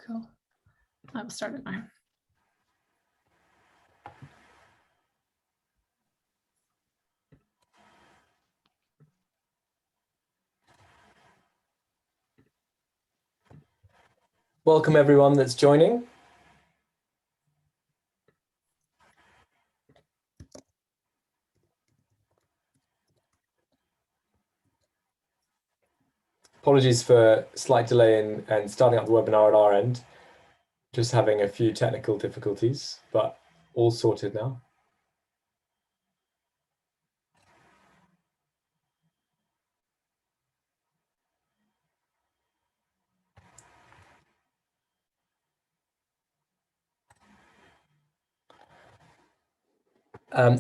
Cool. I will start it now. Welcome everyone that's joining. Apologies for slight delay in starting up the webinar at our end. Just having a few technical difficulties, but all sorted now.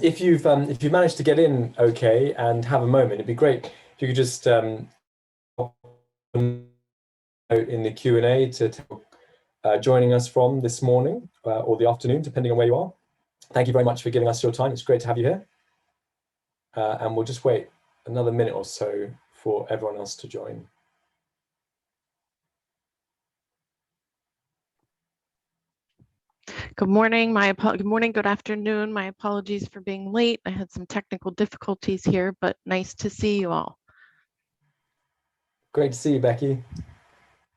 If you've managed to get in okay and have a moment, it'd be great if you could just in the Q&A to joining us from this morning or the afternoon, depending on where you are. Thank you very much for giving us your time. It's great to have you here. And we'll just wait another minute or so for everyone else to join. Good morning, good morning, good afternoon. My apologies for being late. I had some technical difficulties here, but nice to see you all. Great to see you, Becky.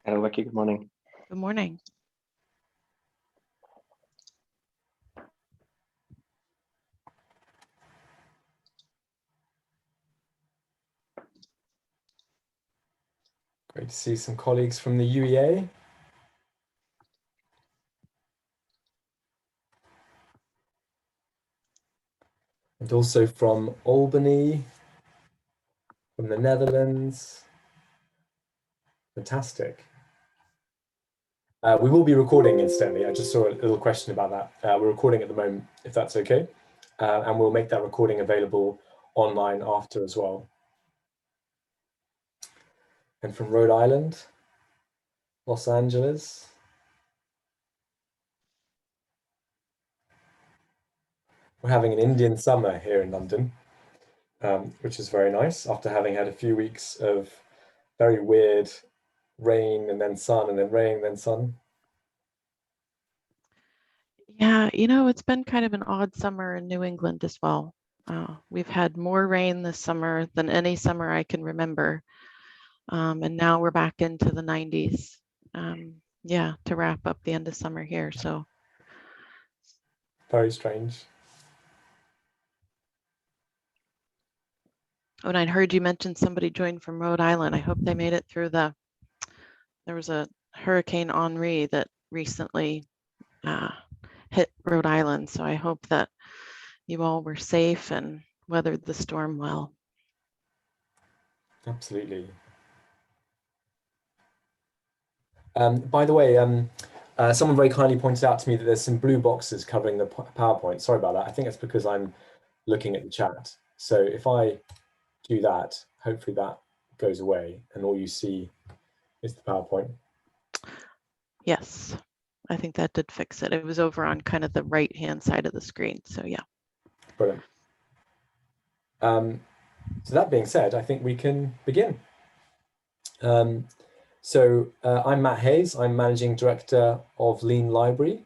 Hello, Becky. Good morning. Good morning. Great to see some colleagues from the UEA. And also from Albany, from the Netherlands. Fantastic. We will be recording incidentally. I just saw a little question about that. We're recording at the moment, if that's okay. And we'll make that recording available online after as well. And from Rhode Island, Los Angeles. We're having an Indian summer here in London, which is very nice after having had a few weeks of very weird rain and then sun and then rain and then sun. Yeah, you know, it's been kind of an odd summer in New England as well. We've had more rain this summer than any summer I can remember. And now we're back into the 90s. Yeah, to wrap up the end of summer here. So very strange. Oh, and I heard you mention somebody joined from Rhode Island. I hope they made it through there was a Hurricane Henri that recently hit Rhode Island. So I hope that you all were safe and weathered the storm well. Absolutely. By the way, someone very kindly pointed out to me that there's some blue boxes covering the PowerPoint. Sorry about that. I think it's because I'm looking at the chat. So if I do that, hopefully that goes away and all you see is the PowerPoint. Yes, I think that did fix it. It was over on kind of the right-hand side of the screen. So yeah. Brilliant. So that being said, I think we can begin. I'm Matt Hayes. I'm Managing Director of Lean Library,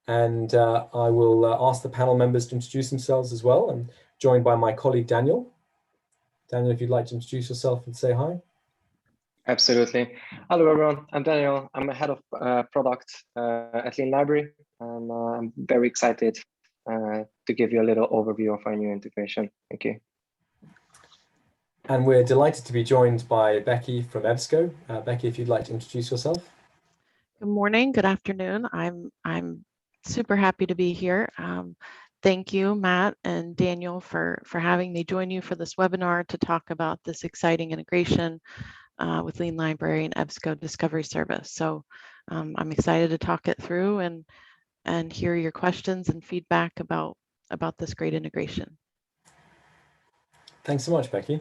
and I will ask the panel members to introduce themselves as well. I'm joined by my colleague, Daniel. Daniel, if you'd like to introduce yourself and say hi. Absolutely. Hello, everyone. I'm Daniel. I'm a head of product at Lean Library, and I'm very excited to give you a little overview of our new integration. Thank you. And we're delighted to be joined by Becky from EBSCO. Becky, if you'd like to introduce yourself. Good morning, good afternoon. I'm super happy to be here. Thank you, Matt and Daniel, for having me join you for this webinar to talk about this exciting integration with Lean Library and EBSCO Discovery Service. So I'm excited to talk it through and hear your questions and feedback about this great integration. Thanks so much, Becky.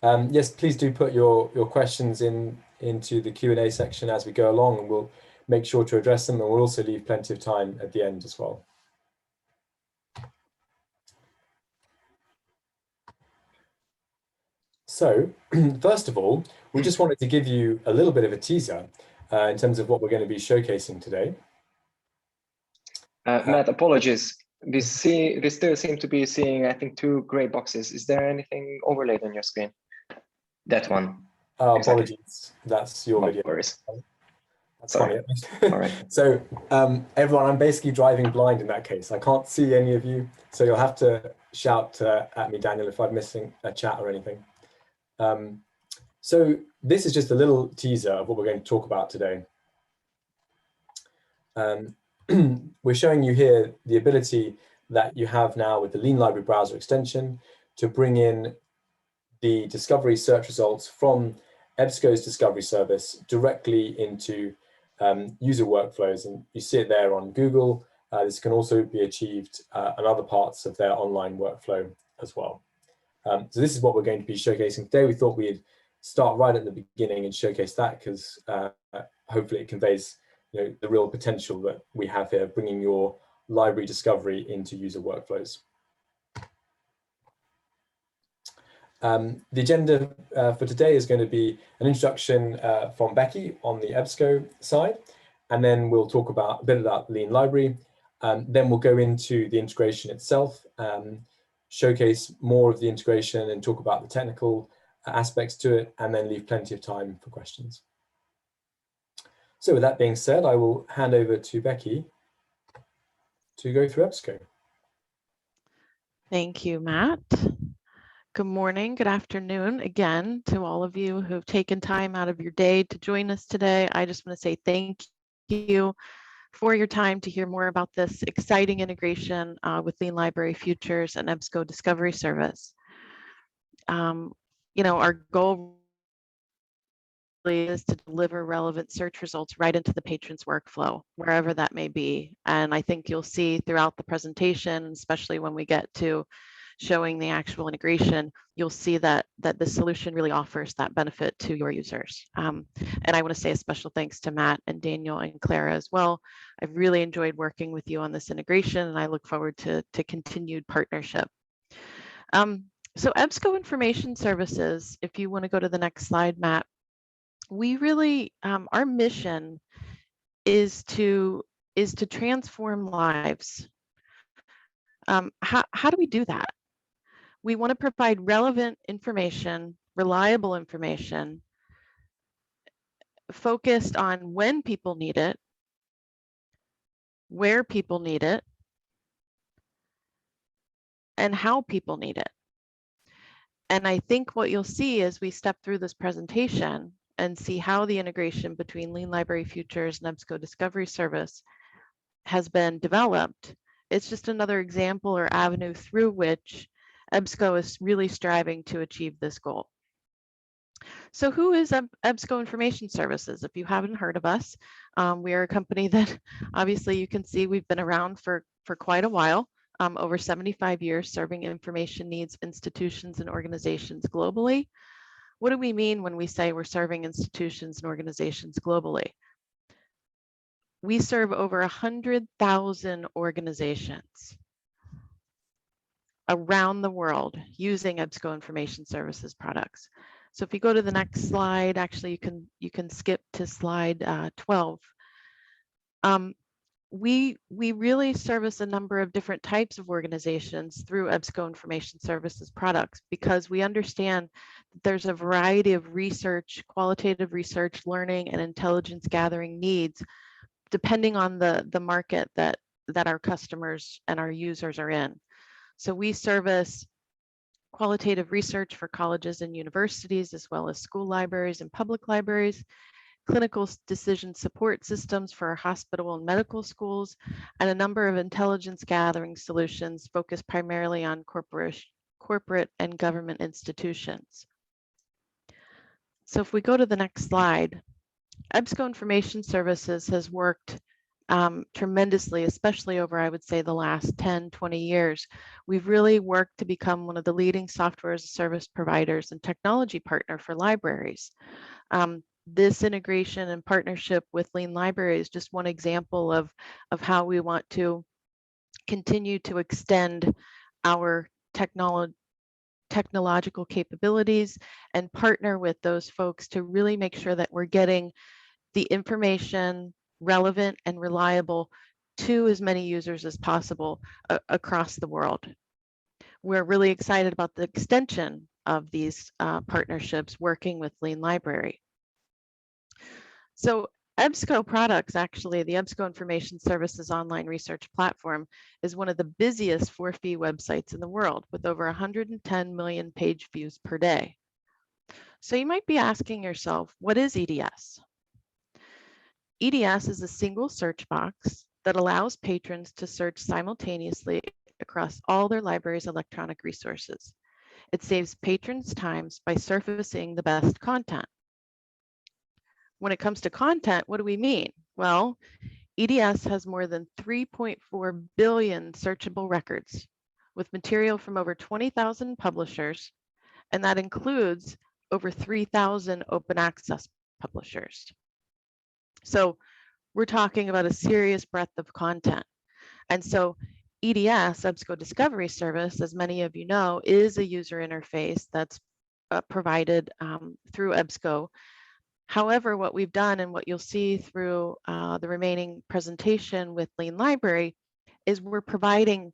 Yes, please do put your questions into the Q&A section as we go along, and we'll make sure to address them, and we'll also leave plenty of time at the end as well. So, first of all, we just wanted to give you a little bit of a teaser in terms of what we're going to be showcasing today. Matt, apologies. We still seem to be seeing, I think, 2 gray boxes. Is there anything overlaid on your screen? That one. Oh, Exactly. apologies. That's your No video. worries. That's Sorry. funny. All right. So everyone, I'm basically driving blind in that case. I can't see any of you. So you'll have to shout at me, Daniel, if I'm missing a chat or anything. So this is just a little teaser of what we're going to talk about today. We're showing you here the ability that you have now with the Lean Library browser extension to bring in the discovery search results from EBSCO's discovery service directly into user workflows. And you see it there on Google. This can also be achieved on other parts of their online workflow as well. So this is what we're going to be showcasing today. We thought we'd start right at the beginning and showcase that because hopefully it conveys the real potential that we have here, bringing your library discovery into user workflows. The agenda for today is going to be an introduction from Becky on the EBSCO side, and then we'll talk about a bit about Lean Library. Then we'll go into the integration itself, showcase more of the integration and talk about the technical aspects to it, and then leave plenty of time for questions. So with that being said, I will hand over to Becky to go through EBSCO. Thank you, Matt. Good morning, good afternoon again to all of you who've taken time out of your day to join us today. I just want to say thank you for your time to hear more about this exciting integration with Lean Library Futures and EBSCO Discovery Service. Our goal is to deliver relevant search results right into the patron's workflow, wherever that may be. And I think you'll see throughout the presentation, especially when we get to showing the actual integration, you'll see that the solution really offers that benefit to your users. And I want to say a special thanks to Matt and Daniel and Clara as well. I've really enjoyed working with you on this integration, and I look forward to continued partnership. So EBSCO Information Services, if you want to go to the next slide, Matt, we really, our mission is to transform lives. How do we do that? We want to provide relevant information, reliable information, focused on when people need it, where people need it, and how people need it. And I think what you'll see as we step through this presentation and see how the integration between Lean Library Futures and EBSCO Discovery Service has been developed, it's just another example or avenue through which EBSCO is really striving to achieve this goal. So who is EBSCO Information Services? If you haven't heard of us, we are a company that obviously you can see we've been around for quite a while, over 75 years serving information needs institutions and organizations globally. What do we mean when we say we're serving institutions and organizations globally? We serve over 100,000 organizations around the world using EBSCO Information Services products. So if you go to the next slide, actually you can skip to slide 12. We really service a number of different types of organizations through EBSCO Information Services products because we understand that there's a variety of research, qualitative research, learning, and intelligence gathering needs depending on the market that our customers and our users are in. So we service qualitative research for colleges and universities, as well as school libraries and public libraries, clinical decision support systems for hospital and medical schools, and a number of intelligence gathering solutions focused primarily on corporate and government institutions. So if we go to the next slide, EBSCO Information Services has worked tremendously, especially over, I would say, the last 10, 20 years. We've really worked to become one of the leading software as a service providers and technology partner for libraries. This integration and partnership with Lean Library is just one example of how we want to continue to extend our technological capabilities and partner with those folks to really make sure that we're getting the information relevant and reliable to as many users as possible across the world. We're really excited about the extension of these partnerships working with Lean Library. So EBSCO products, actually, the EBSCO Information Services online research platform is one of the busiest for-fee websites in the world with over 110 million page views per day. So you might be asking yourself, what is EDS? EDS is a single search box that allows patrons to search simultaneously across all their library's electronic resources. It saves patrons time by surfacing the best content. When it comes to content, what do we mean? Well, EDS has more than 3.4 billion searchable records with material from over 20,000 publishers, and that includes over 3,000 open access publishers. So we're talking about a serious breadth of content. And so EDS, EBSCO Discovery Service, as many of you know, is a user interface that's provided through EBSCO. However, what we've done and what you'll see through the remaining presentation with Lean Library is we're providing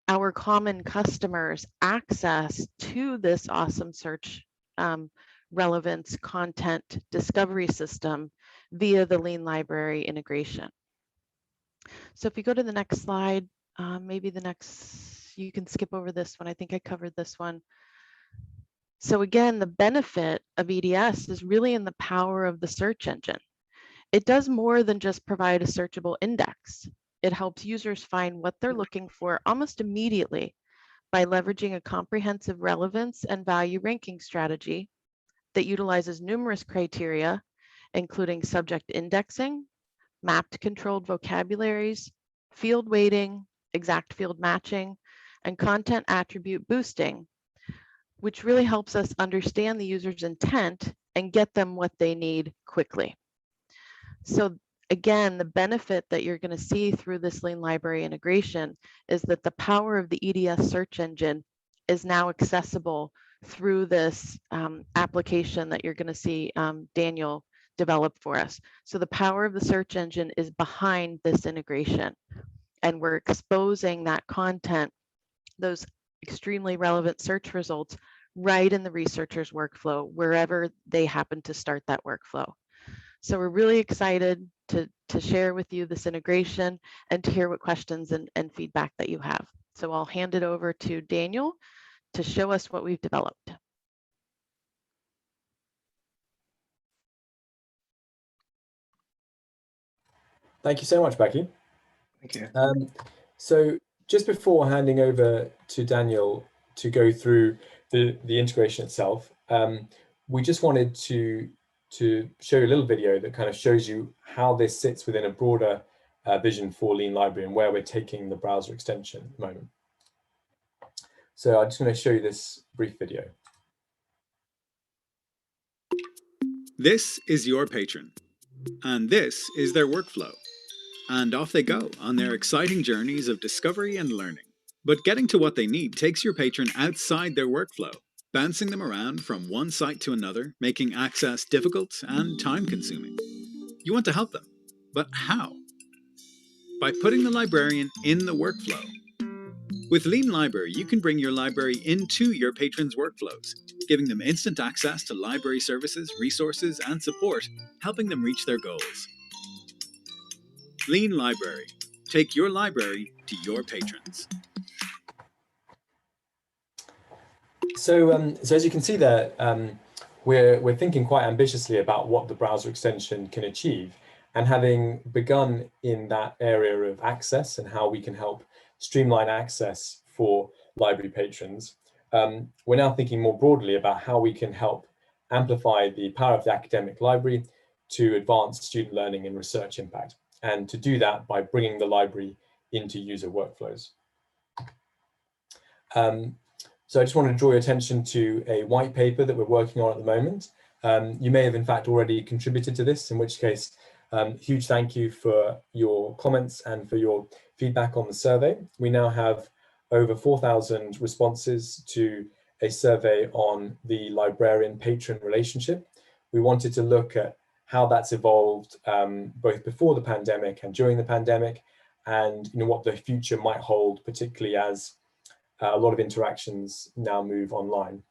our common customers access to this awesome search relevance content discovery system via the Lean Library integration. So if you go to the next slide, maybe the next, you can skip over this one. I think I covered this one. So again, the benefit of EDS is really in the power of the search engine. It does more than just provide a searchable index. It helps users find what they're looking for almost immediately by leveraging a comprehensive relevance and value ranking strategy that utilizes numerous criteria, including subject indexing, mapped controlled vocabularies, field weighting, exact field matching, and content attribute boosting, which really helps us understand the user's intent and get them what they need quickly. So again, the benefit that you're going to see through this Lean Library integration is that the power of the EDS search engine is now accessible through this application that you're going to see Daniel develop for us. So the power of the search engine is behind this integration, and we're exposing that content, those extremely relevant search results, right in the researcher's workflow, wherever they happen to start that workflow. So we're really excited to share with you this integration and to hear what questions and feedback that you have. So I'll hand it over to Daniel to show us what we've developed. Thank you so much, Becky. Thank you. So just before handing over to Daniel to go through the integration itself, we just wanted to show you a little video that kind of shows you how this sits within a broader vision for Lean Library and where we're taking the browser extension at the moment. So I'm just going to show you this brief video. This is your patron, and this is their workflow. And off they go on their exciting journeys of discovery and learning. But getting to what they need takes your patron outside their workflow, bouncing them around from one site to another, making access difficult and time-consuming. You want to help them, but how? By putting the librarian in the workflow. With Lean Library, you can bring your library into your patrons' workflows, giving them instant access to library services, resources, and support, helping them reach their goals. Lean Library. Take your library to your patrons. So as you can see there, we're thinking quite ambitiously about what the browser extension can achieve, and having begun in that area of access and how we can help streamline access for library patrons, we're now thinking more broadly about how we can help amplify the power of the academic library to advance student learning and research impact, and to do that by bringing the library into user workflows. So I just want to draw your attention to a white paper that we're working on at the moment. You may have in fact already contributed to this, in which case huge thank you for your comments and for your feedback on the survey. We now have over 4,000 responses to a survey on the librarian-patron relationship. We wanted to look at how that's evolved both before the pandemic and during the pandemic, and what the future might hold, particularly as a lot of interactions now move online.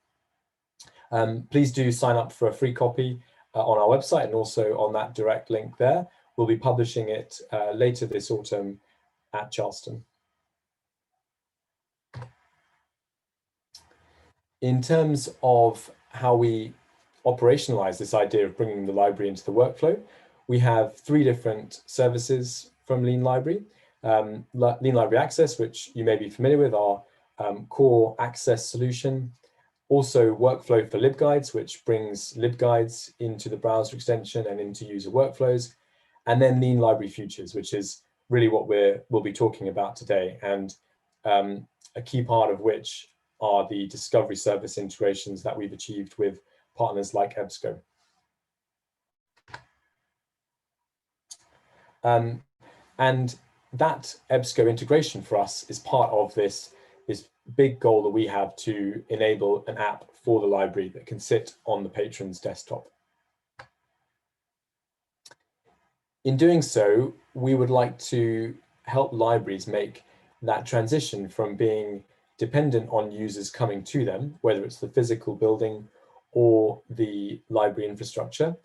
Please do sign up for a free copy on our website, and also on that direct link there. We'll be publishing it later this autumn at Charleston. In terms of how we operationalize this idea of bringing the library into the workflow, we have 3 different services from Lean Library. Lean Library Access, which you may be familiar with, our core access solution. Also Workflow for LibGuides, which brings LibGuides into the browser extension and into user workflows. And then Lean Library Futures, which is really what we'll be talking about today, and a key part of which are the discovery service integrations that we've achieved with partners like EBSCO. And that EBSCO integration for us is part of this big goal that we have to enable an app for the library that can sit on the patron's desktop. In doing so, we would like to help libraries make that transition from being dependent on users coming to them, whether it's the physical building or the library infrastructure,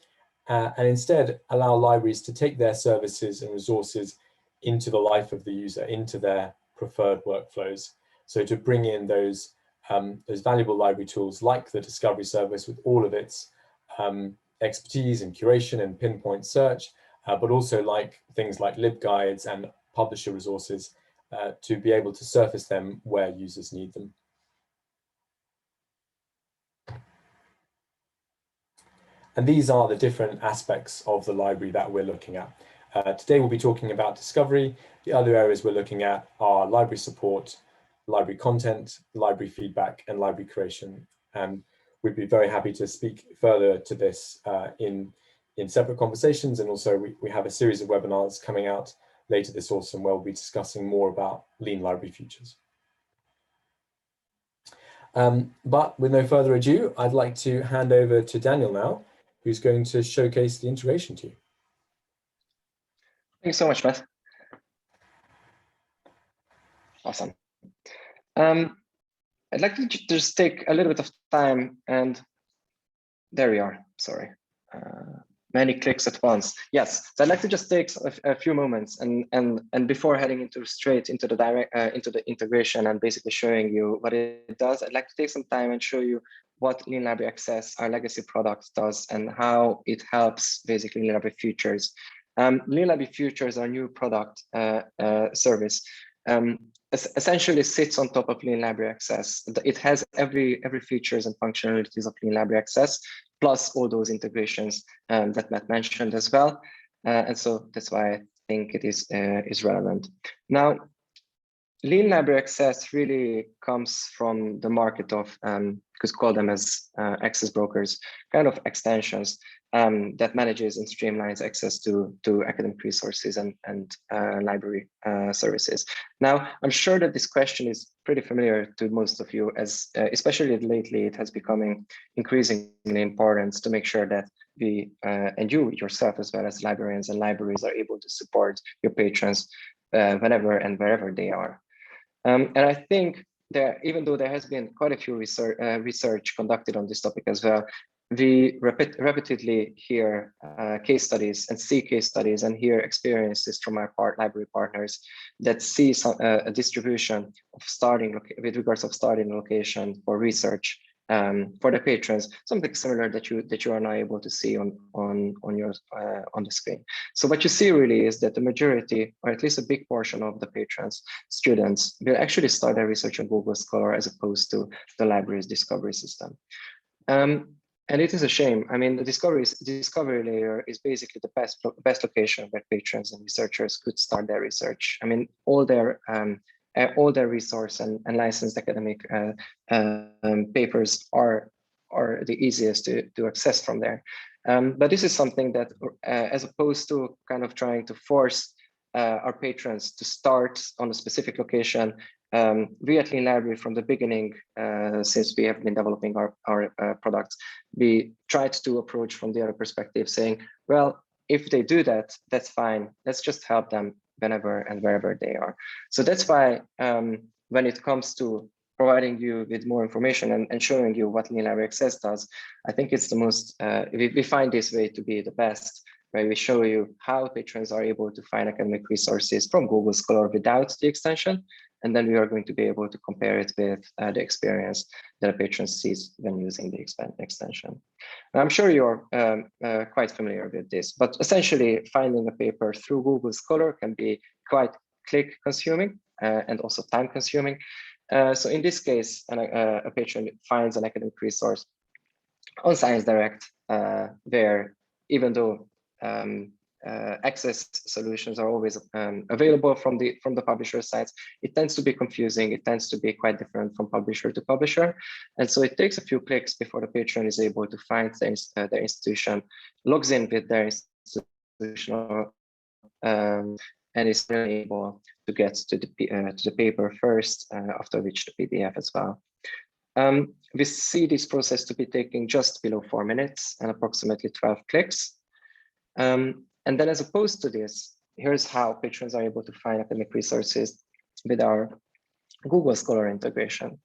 and instead allow libraries to take their services and resources into the life of the user, into their preferred workflows. So to bring in those valuable library tools like the discovery service with all of its expertise and curation and pinpoint search, but also like things like LibGuides and publisher resources to be able to surface them where users need them. And these are the different aspects of the library that we're looking at. Today we'll be talking about discovery. The other areas we're looking at are library support, library content, library feedback, and library creation. And we'd be very happy to speak further to this in separate conversations. And also we have a series of webinars coming out later this autumn where we'll be discussing more about Lean Library Futures. But with no further ado, I'd like to hand over to Daniel now, who's going to showcase the integration to you. Thanks so much, Matt. Awesome. I'd like to just take a little bit of time, and there we are. Sorry, many clicks at once. Yes, so I'd like to just take a few moments, and before heading straight into the integration and basically showing you what it does, I'd like to take some time and show you what Lean Library Access, our legacy product, does and how it helps basically Lean Library Futures. Lean Library Futures, our new product service, essentially sits on top of Lean Library Access. It has every features and functionalities of Lean Library Access, plus all those integrations that Matt mentioned as well. And so that's why I think it is relevant. Now, Lean Library Access really comes from the market of, because call them as access brokers, kind of extensions that manages and streamlines access to academic resources and library services. Now, I'm sure that this question is pretty familiar to most of you, as especially lately, it has becoming increasingly important to make sure that we, and you yourself as well as librarians and libraries, are able to support your patrons whenever and wherever they are. And I think that even though there has been quite a few research conducted on this topic as well, we repeatedly hear case studies and see case studies and hear experiences from our library partners that see a distribution of with regards of starting location for research for the patrons, something similar that you are now able to see on the screen. So what you see really is that the majority, or at least a big portion of the patrons, students, will actually start their research on Google Scholar as opposed to the library's discovery system. And it is a shame. I mean, the discovery layer is basically the best location where patrons and researchers could start their research. I mean, all their resource and licensed academic papers are the easiest to access from there. But this is something that, as opposed to kind of trying to force our patrons to start on a specific location we at Lean Library from the beginning, since we have been developing our products, we tried to approach from the other perspective, saying, well, if they do that, that's fine. Let's just help them whenever and wherever they are. So that's why when it comes to providing you with more information and showing you what Lean Library Access does, I think it's the most, we find this way to be the best, where we show you how patrons are able to find academic resources from Google Scholar without the extension. And then we are going to be able to compare it with the experience that a patron sees when using the extension. Now, I'm sure you're quite familiar with this, but essentially finding a paper through Google Scholar can be quite click consuming and also time consuming. So in this case, a patron finds an academic resource on Science Direct, where even though access solutions are always available from the publisher sites, it tends to be confusing. It tends to be quite different from publisher to publisher. And so it takes a few clicks before the patron is able to find their institution, logs in with their institutional, and is able to get to the paper first, after which the PDF as well. We see this process to be taking just below 4 minutes and approximately 12 clicks. And then as opposed to this, here's how patrons are able to find academic resources with our Google Scholar integration.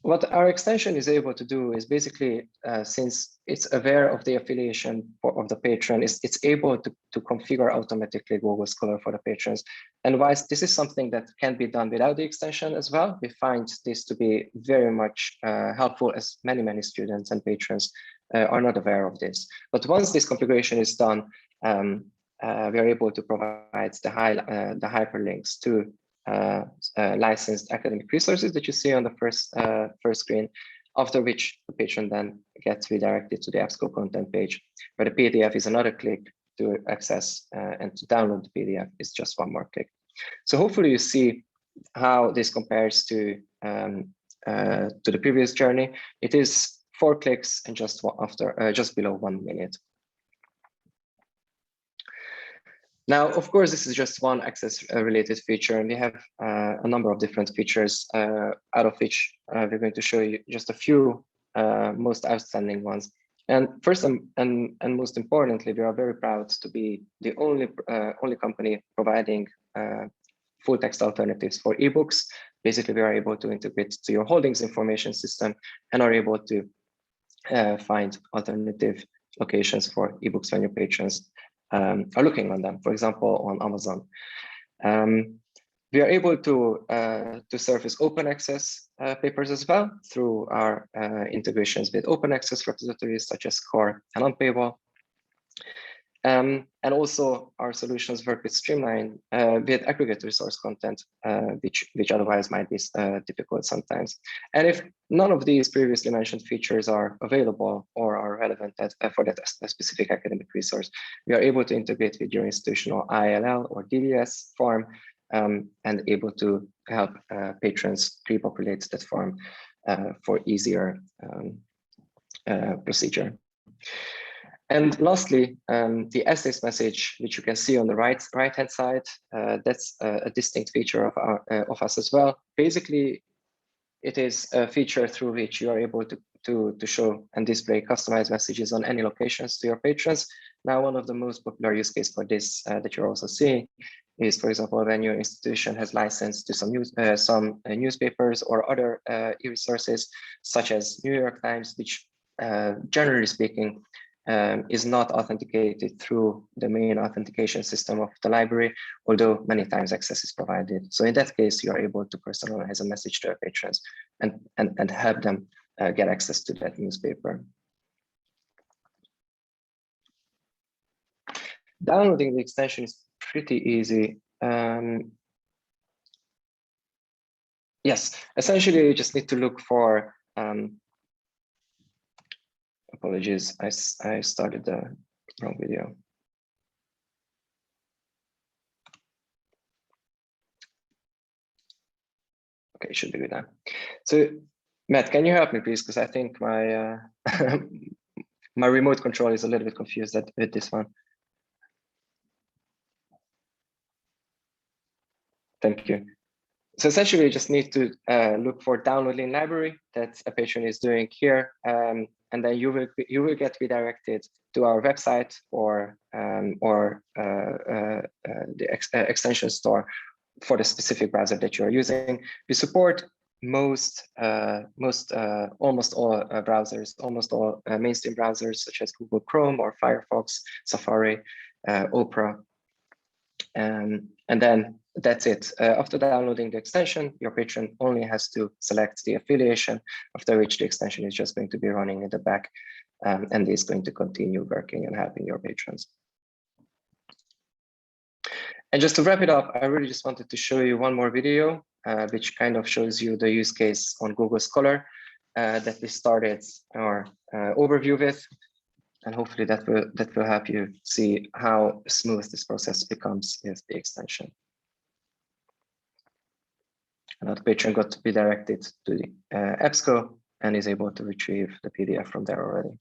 What our extension is able to do is basically, since it's aware of the affiliation of the patron, it's able to configure automatically Google Scholar for the patrons. And whilst this is something that can be done without the extension as well, we find this to be very much helpful, as many students and patrons are not aware of this. But once this configuration is done, we are able to provide the hyperlinks to licensed academic resources that you see on the first screen, after which the patron then gets redirected to the EBSCO content page, where the PDF is another click to access, and to download the PDF is just one more click. So hopefully you see how this compares to the previous journey. It is 4 clicks and just below 1 minute. Now, of course, this is just one access-related feature, and we have a number of different features, out of which we're going to show you just a few most outstanding ones. And first and most importantly, we are very proud to be the only company providing full text alternatives for ebooks. Basically, we are able to integrate to your holdings information system and are able to find alternative locations for ebooks when your patrons are looking on them, for example, on Amazon. We are able to surface open access papers as well through our integrations with open access repositories such as Core and Unpayable. And also our solutions work with Streamline with aggregate resource content, which otherwise might be difficult sometimes. And if none of these previously mentioned features are available or are relevant for that specific academic resource, we are able to integrate with your institutional ILL or DDS form, and able to help patrons pre-populate that form for easier procedure. And lastly, the essays message, which you can see on the right-hand side, that's a distinct feature of us as well. Basically, it is a feature through which you are able to show and display customized messages on any locations to your patrons. Now, one of the most popular use cases for this that you're also seeing is, for example, when your institution has licensed to some newspapers or other e-resources, such as New York Times, which generally speaking, is not authenticated through the main authentication system of the library, although many times access is provided. So in that case, you are able to personalize a message to our patrons and help them get access to that newspaper. Downloading the extension is pretty easy. Yes, essentially you just need to look for apologies, I started the wrong video. Okay, should be good now. So, Matt, can you help me, please? Because I think my my remote control is a little bit confused with this one. Thank you. So essentially, you just need to look for download Lean library that a patron is doing here, and then you will get redirected to our website or the extension store for the specific browser that you are using. We support almost all browsers, almost all mainstream browsers such as Google Chrome or Firefox, Safari, Opera, and then that's it. After downloading the extension, your patron only has to select the affiliation, after which the extension is just going to be running in the back, and is going to continue working and helping your patrons. And just to wrap it up, I really just wanted to show you one more video, which kind of shows you the use case on Google Scholar that we started our overview with. And hopefully that will help you see how smooth this process becomes with the extension. And the patron got to be directed to the EBSCO and is able to retrieve the PDF from there already.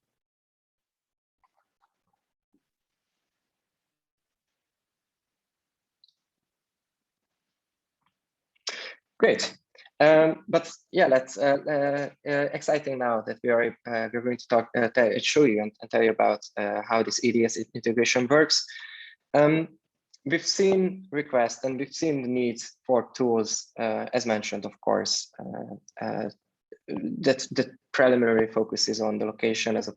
Great. But yeah, let's exciting now that we're going to talk, show you and tell you about how this EDS integration works. We've seen requests and we've seen the needs for tools, as mentioned, of course, that the preliminary focus is on the location as a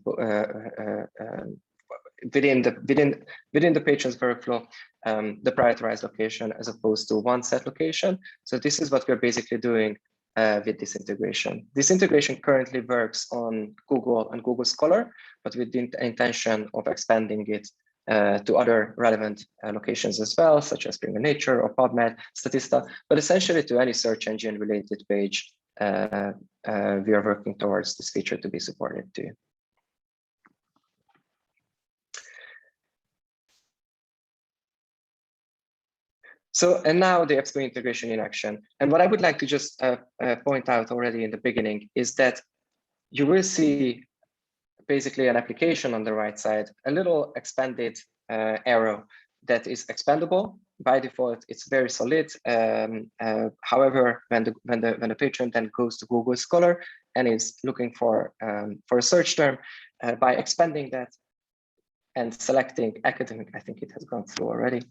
within the patron's workflow, the prioritized location as opposed to one set location. So this is what we're basically doing with this integration. This integration currently works on Google and Google Scholar, but with the intention of expanding it to other relevant locations as well, such as Springer Nature or PubMed, Statista, but essentially to any search engine related page, we are working towards this feature to be supported too. So, and now the EBSCO integration in action. And what I would like to just point out already in the beginning is that you will see basically an application on the right side, a little expanded arrow that is expandable. By default, it's very solid. However, when the patron then goes to Google Scholar and is looking for a search term, by expanding that and selecting academic, I think it has gone through already.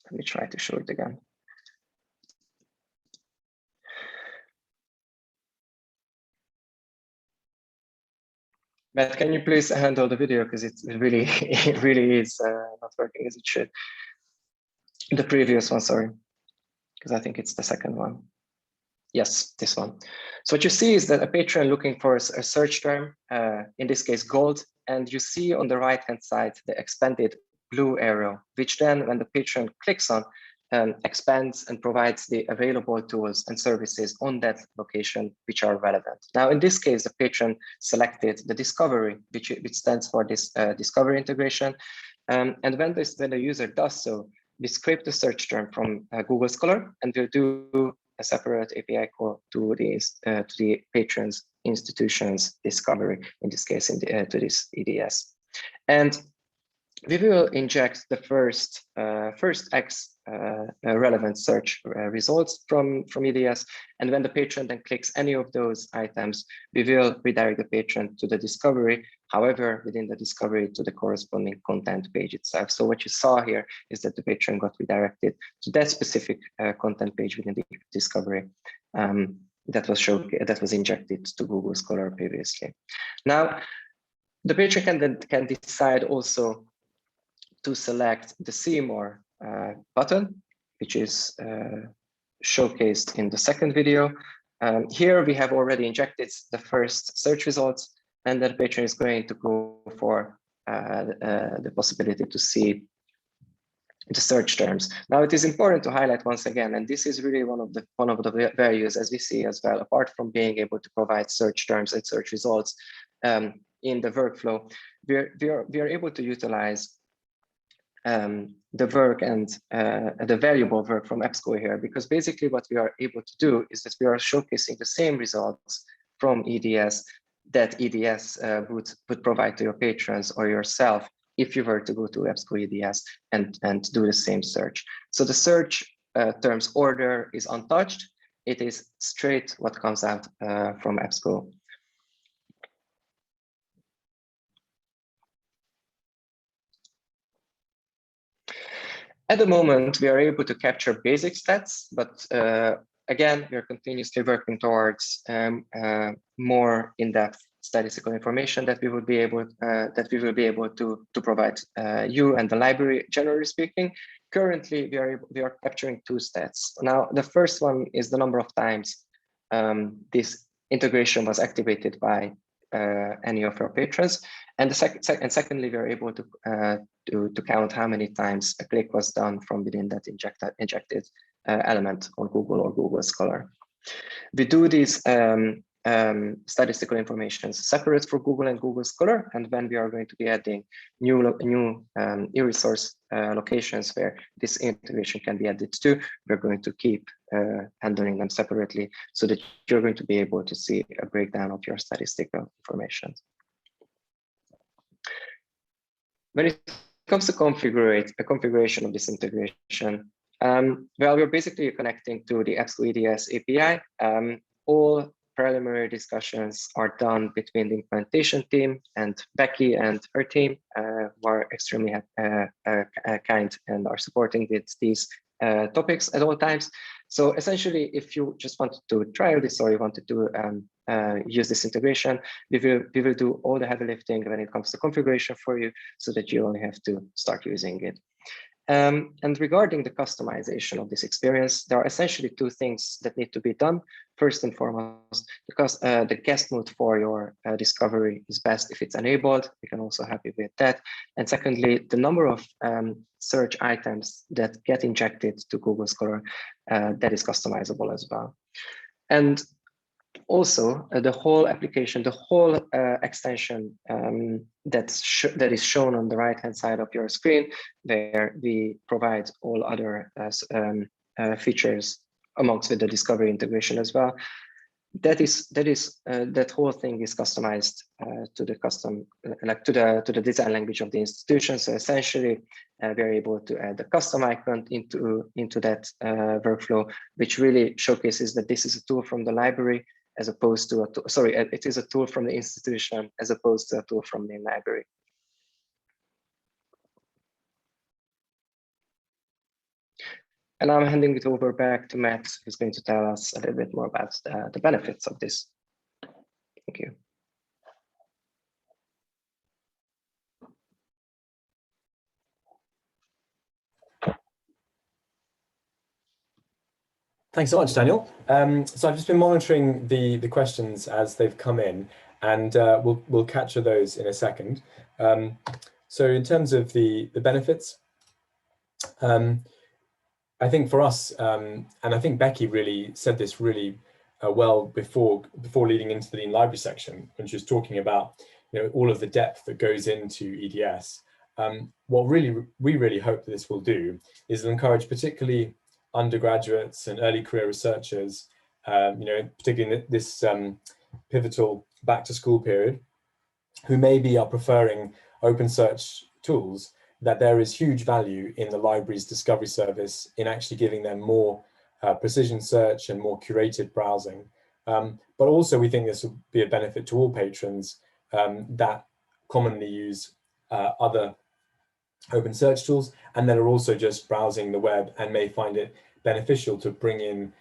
Let me try to show it again. Matt, can you please handle the video, because it really is not working as it should. The previous one, sorry, because I think it's the second one. Yes, this one. So what you see is that a patron looking for a search term, in this case gold, and you see on the right-hand side the expanded blue arrow, which then when the patron clicks on, expands and provides the available tools and services on that location which are relevant. Now, in this case, the patron selected the discovery, which stands for this discovery integration. And when the user does so, we scrape the search term from Google Scholar, and we'll do a separate API call to the patron's institution's discovery, in this case, to this EDS. And we will inject the first X relevant search results from EDS. And when the patron then clicks any of those items, we will redirect the patron to the discovery. However, within the discovery to the corresponding content page itself. So what you saw here is that the patron got redirected to that specific content page within the discovery that was injected to Google Scholar previously. Now, the patron can decide also to select the See More button, which is showcased in the second video. Here we have already injected the first search results, and the patron is going to go for the possibility to see the search terms. Now, it is important to highlight once again, and this is really one of the values as we see as well, apart from being able to provide search terms and search results in the workflow, we are able to utilize the work and the valuable work from EBSCO here, because basically what we are able to do is that we are showcasing the same results from EDS that EDS would provide to your patrons or yourself if you were to go to EBSCO EDS and do the same search. So the search terms order is untouched. It is straight what comes out from EBSCO. At the moment, we are able to capture basic stats, but again, we are continuously working towards more in-depth statistical information that we will be able to provide you and the library. Generally speaking, currently we are capturing two stats. Now, the first one is the number of times this integration was activated by any of our patrons, and secondly, we are able to count how many times a click was done from within that injected element on Google or Google Scholar. We do these statistical information separate for Google and Google Scholar, and when we are going to be adding new e-resource locations where this integration can be added to, we're going to keep handling them separately so that you're going to be able to see a breakdown of your statistical information. When it comes to configuration of this integration, well, we're basically connecting to the EBSCO EDS API. All preliminary discussions are done between the implementation team and Becky and her team, who are extremely kind and are supporting these topics at all times. So essentially, if you just wanted to trial this or you wanted to use this integration, we will do all the heavy lifting when it comes to configuration for you so that you only have to start using it. And regarding the customization of this experience, there are essentially two things that need to be done. First and foremost, because the guest mode for your discovery is best if it's enabled. We can also help you with that. And secondly, the number of search items that get injected to Google Scholar, that is customizable as well. And also, the whole application, the whole extension that is shown on the right-hand side of your screen, where we provide all other features amongst with the discovery integration as well. That whole thing is customized to the custom, like to the design language of the institution. So essentially, we are able to add a custom icon into that workflow, which really showcases that this is a tool from the library, as opposed to it is a tool from the institution as opposed to a tool from the library. And I'm handing it over back to Matt, who's going to tell us a little bit more about the benefits of this. Thank you. Thanks so much, Daniel. So I've just been monitoring the questions as they've come in, and we'll capture those in a second. So in terms of the benefits, I think for us, and I think Becky really said this really well before leading into the Lean Library section, when she was talking about all of the depth that goes into EDS. What we really hope that this will do is encourage particularly undergraduates and early career researchers, particularly in this pivotal back to school period, who maybe are preferring open search tools, that there is huge value in the library's discovery service in actually giving them more precision search and more curated browsing. But also we think this will be a benefit to all patrons that commonly use other open search tools and that are also just browsing the web and may find it beneficial to bring in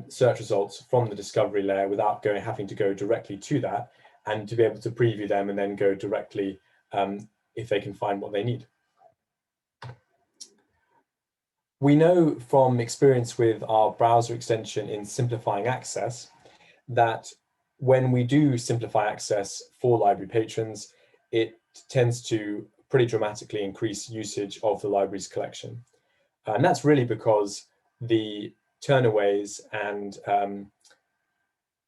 search results from the discovery layer without having to go directly to that, and to be able to preview them and then go directly if they can find what they need. We know from experience with our browser extension in simplifying access that when we do simplify access for library patrons, it tends to pretty dramatically increase usage of the library's collection. And that's really because the turnaways and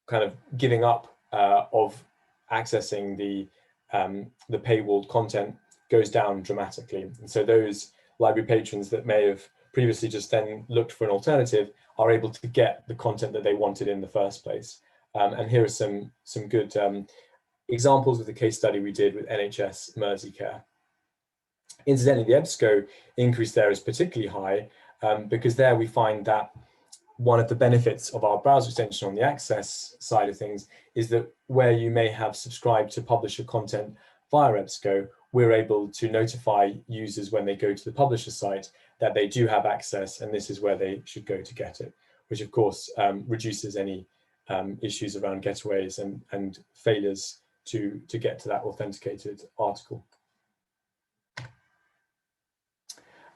kind of giving up of accessing the paywalled content goes down dramatically. And so those library patrons that may have previously just then looked for an alternative are able to get the content that they wanted in the first place. And here are some good examples of the case study we did with NHS Merseycare. Incidentally, the EBSCO increase there is particularly high because there we find that one of the benefits of our browser extension on the access side of things is that where you may have subscribed to publisher content via EBSCO, we're able to notify users when they go to the publisher site that they do have access and this is where they should go to get it, which of course reduces any issues around getaways and failures to get to that authenticated article.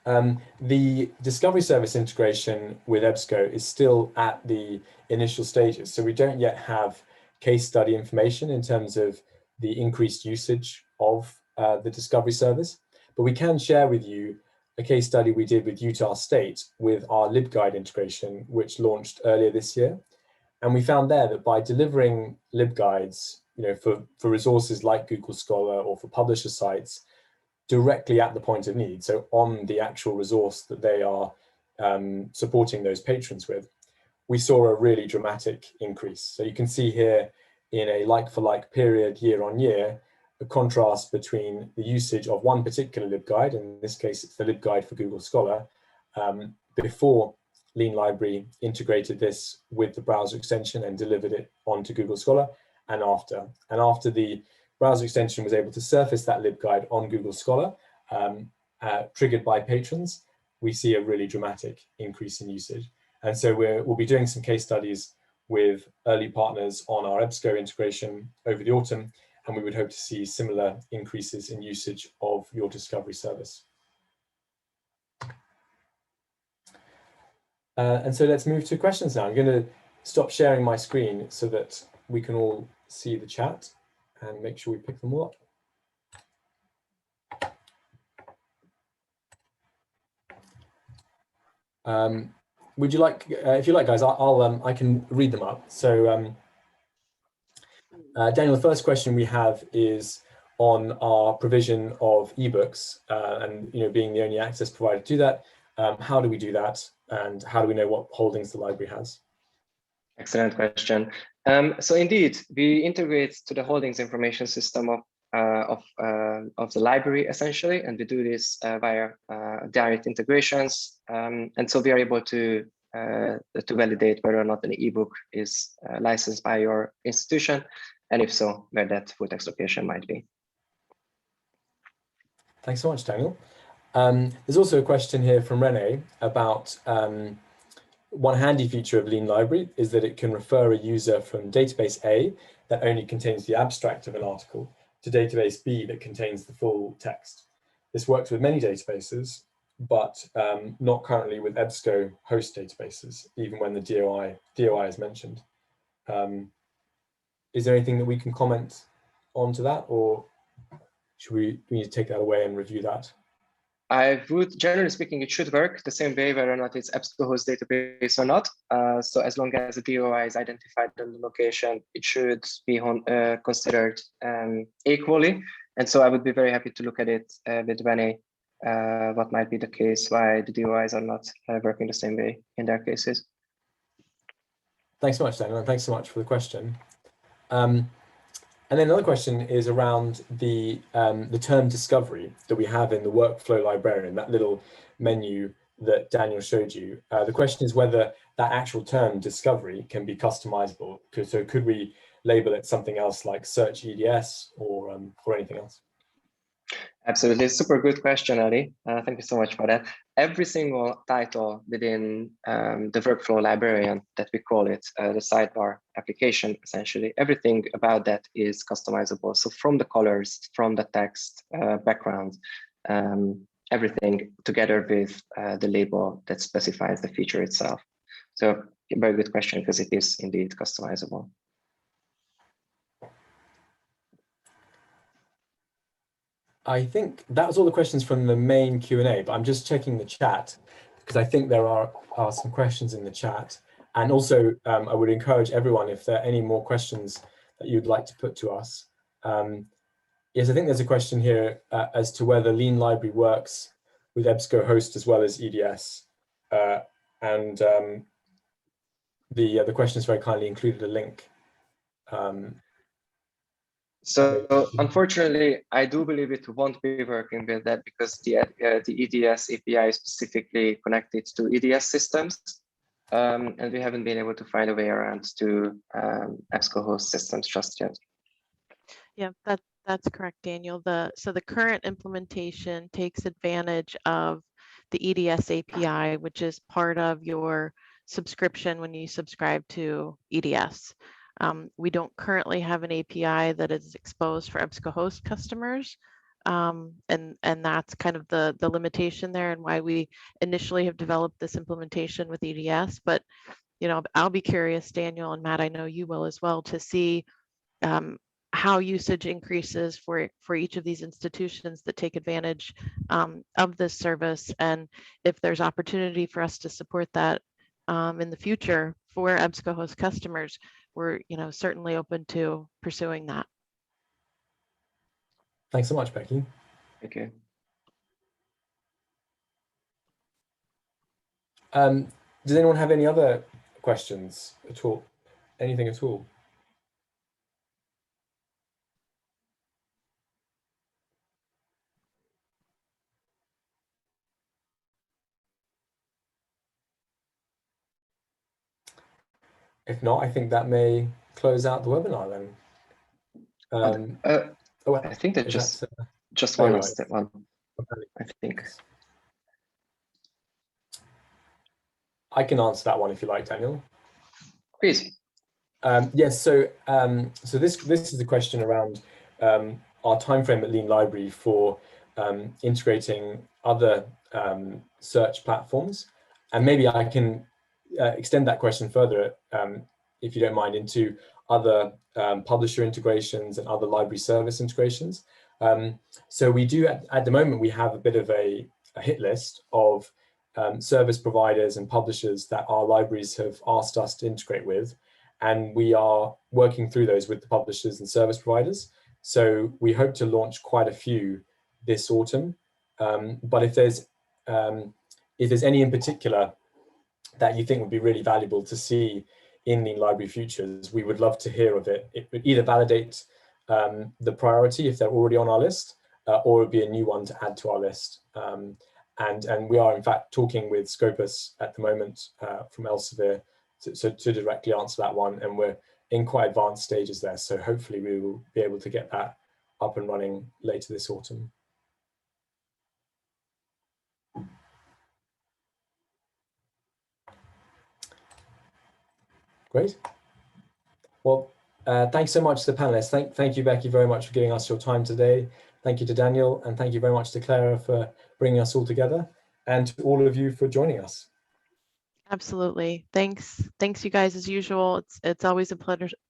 The discovery service integration with EBSCO is still at the initial stages, so we don't yet have case study information in terms of the increased usage of the discovery service, but we can share with you a case study we did with Utah State with our LibGuide integration, which launched earlier this year. And we found there that by delivering LibGuides, for resources like Google Scholar or for publisher sites, directly at the point of need, so on the actual resource that they are supporting those patrons with, we saw a really dramatic increase. So you can see here in a like-for-like period year on year, a contrast between the usage of one particular LibGuide, in this case it's the LibGuide for Google Scholar, before Lean Library integrated this with the browser extension and delivered it onto Google Scholar, and after. And after the browser extension was able to surface that LibGuide on Google Scholar, triggered by patrons, we see a really dramatic increase in usage. And so we'll be doing some case studies with early partners on our EBSCO integration over the autumn, and we would hope to see similar increases in usage of your discovery service. And so let's move to questions now. I'm going to stop sharing my screen so that we can all see the chat and make sure we pick them all up. Would you like, if you like, guys, I can read them up. So Daniel, the first question we have is on our provision of ebooks and being the only access provider to that. How do we do that, and how do we know what holdings the library has? Excellent question. So indeed, we integrate to the holdings information system of the library essentially, and we do this via direct integrations. And so we are able to validate whether or not an ebook is licensed by your institution, and if so, where that full text location might be. Thanks so much, Daniel. There's also a question here from Rene about one handy feature of Lean Library is that it can refer a user from database A that only contains the abstract of an article to database B that contains the full text. This works with many databases, but not currently with EBSCO host databases, even when the DOI is mentioned. Is there anything that we can comment on to that, or should we need to take that away and review that? I would, generally speaking, it should work the same way whether or not it's EBSCO host database or not. So as long as the DOI is identified on the location, it should be considered equally. And so I would be very happy to look at it with Rene, what might be the case, why the DOIs are not working the same way in their cases. Thanks so much, Daniel, and thanks so much for the question. And then another question is around the term discovery that we have in the workflow librarian, that little menu that Daniel showed you. The question is whether that actual term discovery can be customizable. So could we label it something else like search EDS or anything else? Absolutely, super good question, Ali. Thank you so much for that. Every single title within the workflow librarian that we call it, the sidebar application, essentially, everything about that is customizable. So from the colors, from the text, background, everything together with the label that specifies the feature itself. So very good question, because it is indeed customizable. I think that was all the questions from the main Q&A, but I'm just checking the chat because I think there are some questions in the chat. And also, I would encourage everyone, if there are any more questions that you'd like to put to us. Yes, I think there's a question here as to whether Lean Library works with EBSCO host as well as EDS. The question is very kindly included a link. So unfortunately, I do believe it won't be working with that because the EDS API is specifically connected to EDS systems. And we haven't been able to find a way around to EBSCO host systems just yet. Yeah, that's correct, Daniel. So the current implementation takes advantage of the EDS API, which is part of your subscription when you subscribe to EDS. We don't currently have an API that is exposed for EBSCO host customers. And that's kind of the limitation there and why we initially have developed this implementation with EDS. But, you know, I'll be curious, Daniel and Matt, I know you will as well, to see how usage increases for each of these institutions that take advantage of this service, and if there's opportunity for us to support that in the future for EBSCO host customers, we're certainly open to pursuing that. Thanks so much, Becky. Thank you. Does anyone have any other questions at all? Anything at all? If not, I think that may close out the webinar then. I think that just oh, one right. last one. I think. I can answer that one if you like, Daniel. Please. Yes, so this is a question around our timeframe at Lean Library for integrating other search platforms, and maybe I can extend that question further, if you don't mind, into other publisher integrations and other library service integrations. So we do at the moment we have a bit of a hit list of service providers and publishers that our libraries have asked us to integrate with. And we are working through those with the publishers and service providers. So we hope to launch quite a few this autumn. But if there's any in particular that you think would be really valuable to see in Lean Library Futures, we would love to hear of it. It would either validate the priority if they're already on our list, or it would be a new one to add to our list. And we are in fact talking with Scopus at the moment from Elsevier to directly answer that one, and we're in quite advanced stages there. So hopefully we will be able to get that up and running later this autumn. Great. Well, thanks so much to the panelists. Thank you, Becky, very much for giving us your time today. Thank you to Daniel, and thank you very much to Clara for bringing us all together, and to all of you for joining us. Absolutely. Thanks you guys as usual. It's always a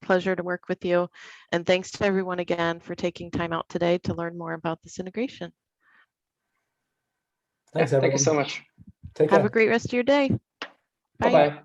pleasure to work with you. And thanks to everyone again for taking time out today to learn more about this integration. Thanks, everyone. Thank you so much. Take care. Have a great rest of your day. Bye-bye.